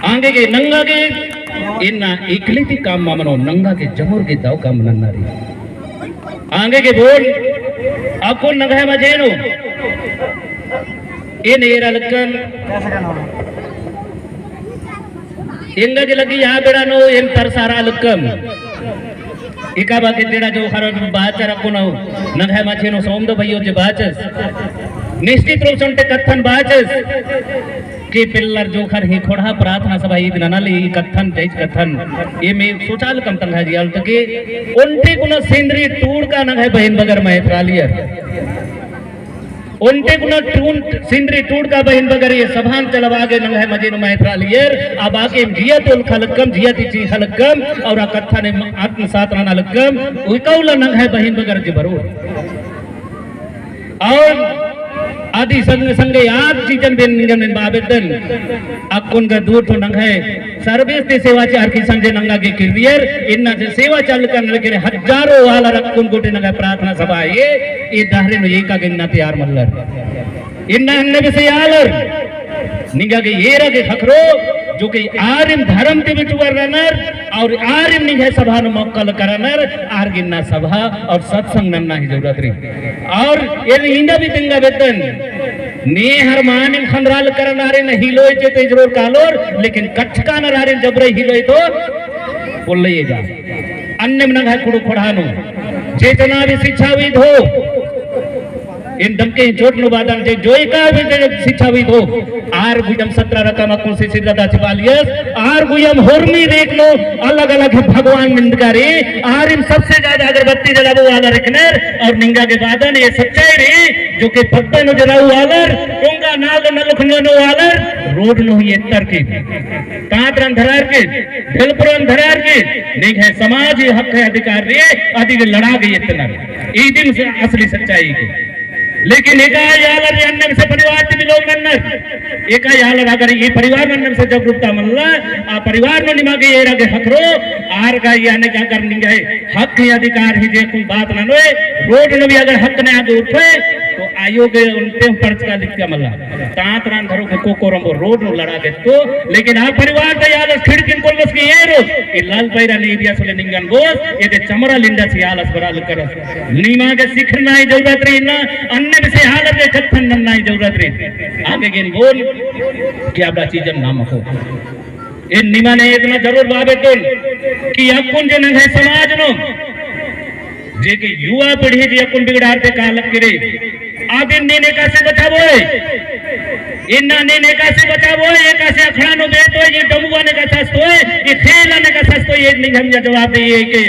आगे के नंगा के इन्ना इकली थी काम मामनो नंगा के जमुर के दाव काम नन्नारी आगे के बोल आपको नंगा है मजेनो इन एरा लक्कन इंगा के लगी यहाँ बेड़ा नो इन तरसारा लक्कम इका बाकी तेरा जो हर बाचर आपको ना नंगा है मजेनो सोम दो भाइयों जो बाचस निश्चित रूप से उनके कथन बाचस के पिल्लर जो खर ही खोड़ा प्रार्थना सभा ईद ननाली कथन तेज कथन ये में सोचाल कम तंग है जियाल तके उनटे कुना सेंद्री टूड़ का नंग है बहन बगर महत्रालियर उनटे कुना टून सेंद्री टूड़ का बहन बगर ये सभान चलवा के नंग है मजेनु महत्रालियर अब आके जिया तोल खलकम जिया तिची खलकम और आ कथन आत्म सात राना लकम उकौला नंग है बहन बगर के भरो और आदि संग संगे आप जीवन बिन निगम बाबेदन अकुन का दूर तो नंग है सर्विस ते सेवा चार की संजय नंगा के किरियर इन्ना से सेवा चाल कर लेके हजारों वाला रकुन गोटे नंगा प्रार्थना सभा ये दाहरे नो ये का गिनना तैयार मल्लर इन्ना अन्ने से यालर निगा के ये रगे खखरो जो कि आरिम धर्म ते बिचुवर रनर और आरिम नहीं है सभा नो मौकल करनर आर गिनना सभा और सत्संग नन्ना ही जरूरत रही और ये इंदा भी तिंगा वेतन ने हर मानिम खंडराल करनारे न हिलोय चे ते जरूर कालोर लेकिन कच्छका न रारे जबरे हिलोय तो बोल जा अन्य मन है कुड़ू खोड़ानो चेतना भी शिक्षाविद हो इन दमके चोट नु बादन जे जोई का भी शिक्षाविद हो आर गुजम 17 रकम अकुल से सिरदा छिपालियस आर गुजम होरमी देख लो अलग अलग भगवान निंदकारी आर इन सबसे ज्यादा अगरबत्ती जलाबो वाला रखनर और निंगा के बादन ये सच्चाई रे जो के पत्ते नु जलाऊ वालर टोंगा नाग नलखनो नो वालर रोड नो ये तर के तांतरन धरार के दिलपुरन धरार के नहीं है समाज ये हक है अधिकार रे आदि के लड़ा गई इतना ई दिन से असली सच्चाई की लेकिन एका यालर अन्नम से परिवार के भी लोग नन्नर एका यालर अगर ये परिवार नन्नम से जागरूकता मल्ला आ परिवार में निमा के ये रगे हकरो आर का याने क्या करनी है हक ही अधिकार ही जे कोई बात ना नोए रोड ने भी अगर हक ने आगे उठे तो आयोग उनते पर्च का लिख के मल्ला तांतरान धरो के कोकोरंबो रोड नो लड़ा के तो लेकिन आ परिवार का यालस खिड़किन कोल बस के ये रोज ये लाल पैरा ने एरिया सोले निंगन बोस ये के चमरा लिंडा से यालस बराल करस नीमा के सिखना ही जरूरत रही ना अन्य से हालत के कथन नन्ना ही जरूरत रही आगे गेन बोल क्या बड़ा चीजन नाम हो इन नीमा ने इतना जरूर बाबे तो कि अकुन जन है समाज नो जे के युवा पीढ़ी जे अकुन बिगड़ाते कालक करे आगे नेने का से बचावो इन्ना नेने का से बचावो एक से अखड़ा नो बेटो ये डमुआ ने का सस्तो है ये खेल ने का सस्तो ये नहीं हम जवाब दे ये के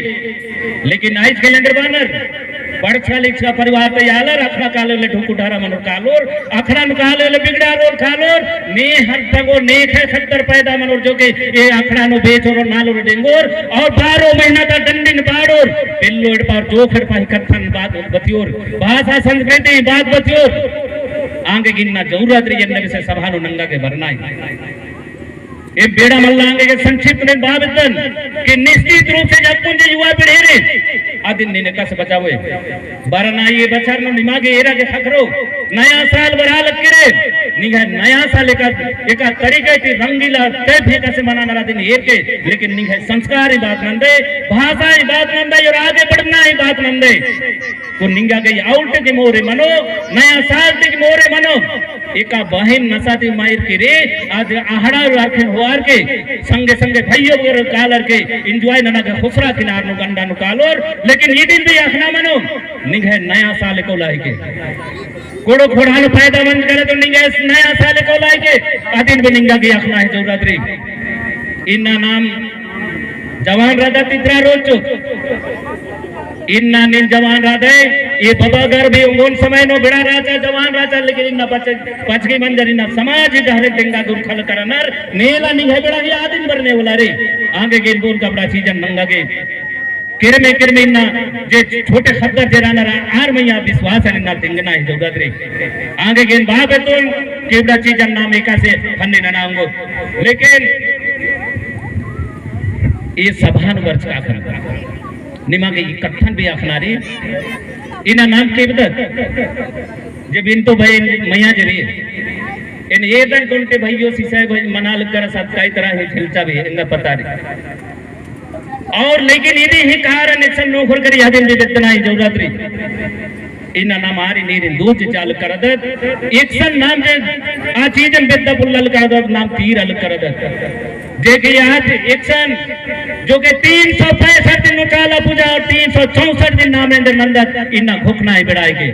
लेकिन आज के अंदर बानर पढ़ा लिखा परिवार ते यालर अखड़ा काले ले ढुकुटारा मनो कालोर अखड़ा नु काले ले बिगड़ा रोल खालोर ने हर तगो ने खे खत्तर पैदा मनोर जो के ये अखड़ा नु बेचोर नालोर डेंगोर और 12 महीना ता डंडिन पाड़ोर पिल्लोड पर जो खड़ पाई कथन बात बतियोर भाषा संस्कृति बात बतियोर आगे गिनना जरूरत री जन्ने से सभा नु नंगा के भरना ये बेड़ा मल्ला आगे के संक्षिप्त में बाबतन कि निश्चित रूप से जब कुंज युवा पीढ़ी रे आदिन ने का से बचावे बरना ये बचार नो दिमागे एरा के खखरो नया साल बरा लग करे निगा नया साल एक तरीके की रंगीला ते फेका से मनाना दिन ये के लेकिन निगा संस्कार ही बात नंदे भाषा ही बात नंदे और आगे बढ़ना ही बात नंदे तो निगा गई आउट के मोरे मनो नया साल के मोरे मनो एका बहन नसाती मायर के रे आज आहड़ा राखन हुआर के संगे संगे भाइयों वगैरह कालर के एंजॉय नना के खुसरा किनार नो गंडा नो कालोर लेकिन ये दिन भी अखना मनो निगे नया साल को लाई के कोड़ो खोड़ानो फायदा मंद करे तो निगे नया साल को लाई के आदिन भी निगा की अखना है जरूरत रे इन्ना नाम जवान राजा तित्रा रोचो इन्ना निन जवान राधे ये बबागर भी उन समय नो बड़ा राजा जवान राजा लेकिन इन्ना पच के मंजर इन्ना समाज इधर टेंगा दूर खल करनर नेला नहीं है बड़ा ये आदिन भरने वाला रे आगे गेन बोल का बड़ा सीजन नंगा के किरमे इन्ना जे छोटे खद्दर जराना आर में या विश्वास है इन्ना टेंगना है जरूरत रे आगे गेन बाप है तो केबड़ा सीजन नाम एका से फन्ने ना नांगो लेकिन ये सभान वर्ष का करना निमा के कथन भी अखनारी इना नाम के बदल जब इन तो भाई मैया जरी इन येदन कोणते भाइयों सिसाय भाई मनाल कर सब कई तरह है खिलचा भी इंगा पता नहीं और लेकिन यदि ही कारण इसन नोखर करी यादिन भी इतना ही जरूरत रही इना नाम आरी नीरे दूज चाल कर दे एकसन नाम जे आ चीजन बेद्दा बुल्लल कर दे नाम तीर अल कर दे जे के आज एकसन जो के 365 दिन नु चाला पूजा और 364 दिन नाम इंद्र नंदत इना घुकना है बिड़ाई के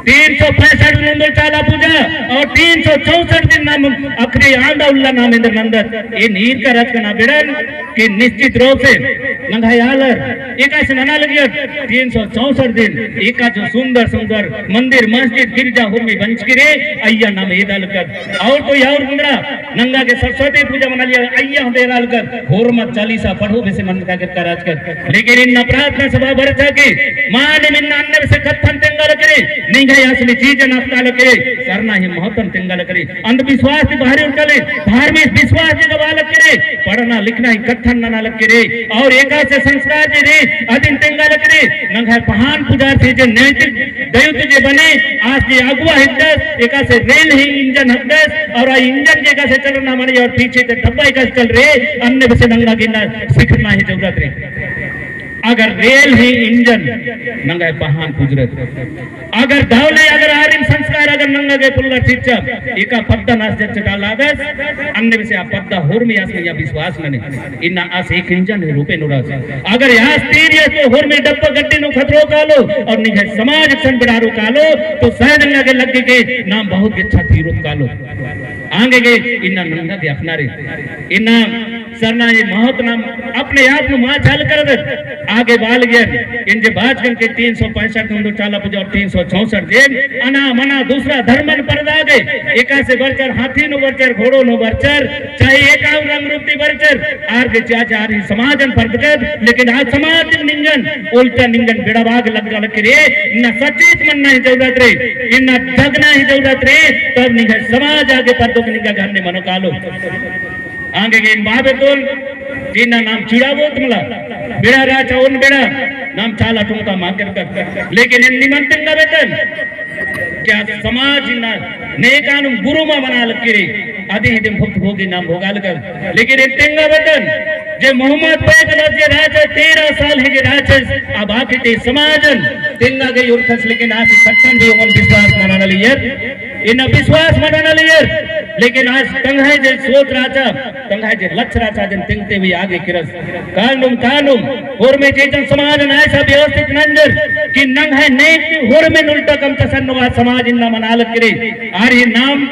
365 दिन चाला पूजा और 364 दिन नाम अखरी आंदा उल्ला नाम इंद्र नंदत ये नीर का रथ ना बिड़न कि निश्चित रूप से नंगायालर एका से नना लगिया 364 दिन एका जो सुंदर सुंदर मंदिर मस्जिद गिरजा होमी बंचकिरे अय्या नाम एदाल कर और कोई और गुंडरा नंगा के सरस्वती पूजा मना लिया अय्या हम एदाल कर होरमत चालीसा पढ़ो बेसे मन का कराज कर लेकिन इन प्रार्थना सभा भरचा के मान मिन्न अन्य से कथन तेंगल करे नहीं गए असली चीज नास्ताल करे सरना ही महत्व तेंगल करे अंधविश्वास की बाहरी उठले धार्मिक विश्वास के गवाल करे पढ़ना लिखना ही कथन नना लग करे और एका से संस्कार जे रे अदिन तेंगल करे नंगा पहान पुजार से जे नैतिक दैवत जे बने आज जे अगुआ हिद्दस एका से रेल ही इंजन हद्दस और आ इंजन जे का से चलना माने और पीछे से डब्बा का चल रे अन्य बसे नंगा गिना सीखना ही जरूरत रे अगर रेल ही इंजन नंगा पहान गुजरत अगर धावले अगर आरिम संस्कार अगर नंगा के पुल्ला शिक्षा एका पद्दा नास चटा लागस अन्य बसे आ पद्दा होर में आस में या विश्वास नने इना आस एक इंजन है रूपे नुरास अगर यहाँ स्थिर है तो होर में डब्बा गड्डी नु खतरो कालो और निगे समाज सन बिड़ारो कालो तो शायद नंगा के लग के नाम बहुत अच्छा थीरुत कालो आगे के इना नंगा के अपनारे इना सरना ये महत नाम अपने आप नु मां चाल कर दे आगे बाल गए इन जे बाज के 365 हुंदो चाला पूजा और 364 दिन अना मना दूसरा धर्मन पर दागे एका से बरचर हाथी नु बरचर घोड़ो नु बरचर चाहे एकाव रंग रूपी बरचर आर के चाचार ही समाजन पर दगद लेकिन आज समाज निंगन उल्टा निंगन बेड़ा भाग लग लग रे न सचेत मनना ही जरूरत रे इन जगना ही जरूरत रे तब निंग समाज आगे पर तो निंगा घरने मनो कालो आगे के इन बाबे तोल जिना नाम चिड़ावो तुमला बेड़ा राजा उन बेड़ा नाम चाला तुमका माकर कर लेकिन इन निमंत्रण का वेतन क्या समाज ना नेकानु गुरु मा बना लकीरे आदि हिदम भक्त भोगी नाम भोगाल कर लेकिन इन तेंगा वेतन जे मोहम्मद पैगंबर जे राजा 13 साल है जे राजा अब आके ते समाजन तेंगा गई उरखस लेकिन आज सत्तन भी उन विश्वास मनाना लियर इन विश्वास मनाना लियर लेकिन आज तंगाई जे सोच राजा तंगाई जे लक्ष्य राजा जन तिंगते हुए आगे किरस कानुम होर में चेतन समाज न ऐसा व्यवस्थित नंजर कि नंग है नेक होर में उल्टा कम तसन्नुवा समाज इन्ना मनाल करे आर ये नाम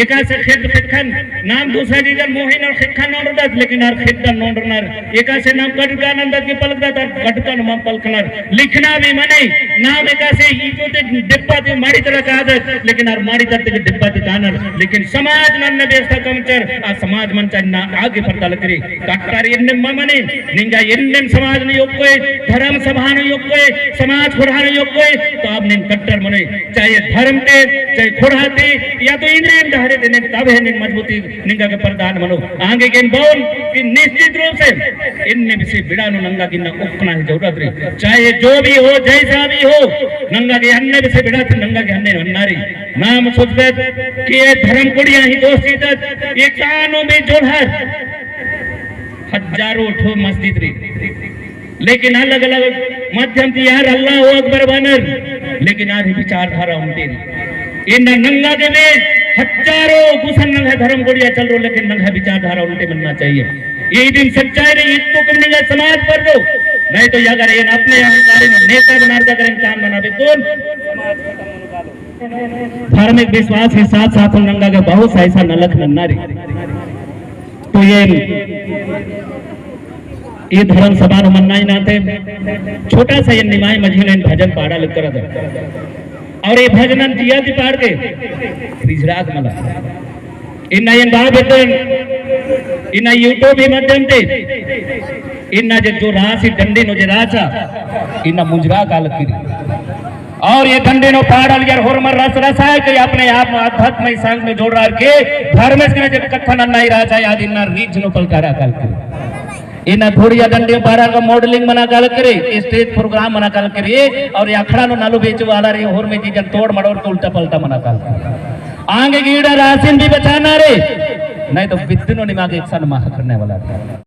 एका से खेत खिखन नाम दूसरा जीजन मोहिन और खिखन नोंडत लेकिन आर खिखन नोंडनर एका से नाम कटका नंदत के पलकदा कटकन मम पलकनर लिखना भी मने नाम एका से ईतो ते डिब्बा ते माड़ी तरह का आदत लेकिन आर माड़ी तरह के डिब्बा ते तानर लेकिन समाज नन्न व्यवस्था कमचर आ समाज मन चन्ना आगे पड़ता लकरी काटार इन्ने मने निंगा इन्ने समाज ने योग्य धर्म सभा ने योग्य समाज खुड़ा ने योग्य तो आप ने कट्टर मने चाहे धर्म ते चाहे खुड़ाते या तो इंद्रिय हरे दिन तब है मजबूती निंगा के प्रधान मनो आगे के बोल कि निश्चित रूप से इनने भी से बिड़ा नु नंगा की न उकना है जरूरत रे चाहे जो भी हो जैसा भी हो नंगा के अन्य भी से बिड़ा थे नंगा के अन्य वन्नारी नाम सोचबे कि ये धर्म कुड़िया ही दोस्ती तक ये कानों में जोड़हर हजारों ठो मस्जिद रे लेकिन अलग अलग माध्यम थी यार अल्लाह अकबर बनर लेकिन आज विचारधारा उनती इन नंगा के में हजारों गुसन नंगा धर्म गोड़िया चल रो लेकिन नंगा विचारधारा उल्टे बनना चाहिए ये दिन सच्चाई रे इसको कम नहीं समाज पर दो नहीं तो अगर ये अपने अहंकारी नेता बना करें काम बनावे तो धार्मिक विश्वास के साथ साथ नंगा के बहुत सा ऐसा नलक नन्नारी तो ये धर्म सभा मन्ना ही नाते छोटा सा ये निमाई मझीने भजन पाड़ा लिख कर और ये भजनन जिया की पाड़ के रिजराग मला इन्ना ये बाबतन इन्ना यूट्यूब ही माध्यम ते इन्ना जो राशि डंडी नो जे राजा इन्ना मुंजरा काल की और ये डंडी नो पाड़ल यार होरमर रस रसाय के अपने आप में आध्यात्म में संग में जोड़ रहा के धर्मेश के जब कथन नहीं राजा याद इन्ना रीच नो पलकारा काल के इना थोड़ी डंडी पारा का मॉडलिंग बना काल करे स्टेज प्रोग्राम बना काल करे और अखड़ा नो नालू बेच वाला रे होर में चीजन तोड़ मड़ोड़ के उल्टा पलटा बना काल आगे कीड़ा राशन भी बचाना रे, नहीं तो विद्युत नहीं मांगे एक साल माह करने वाला था।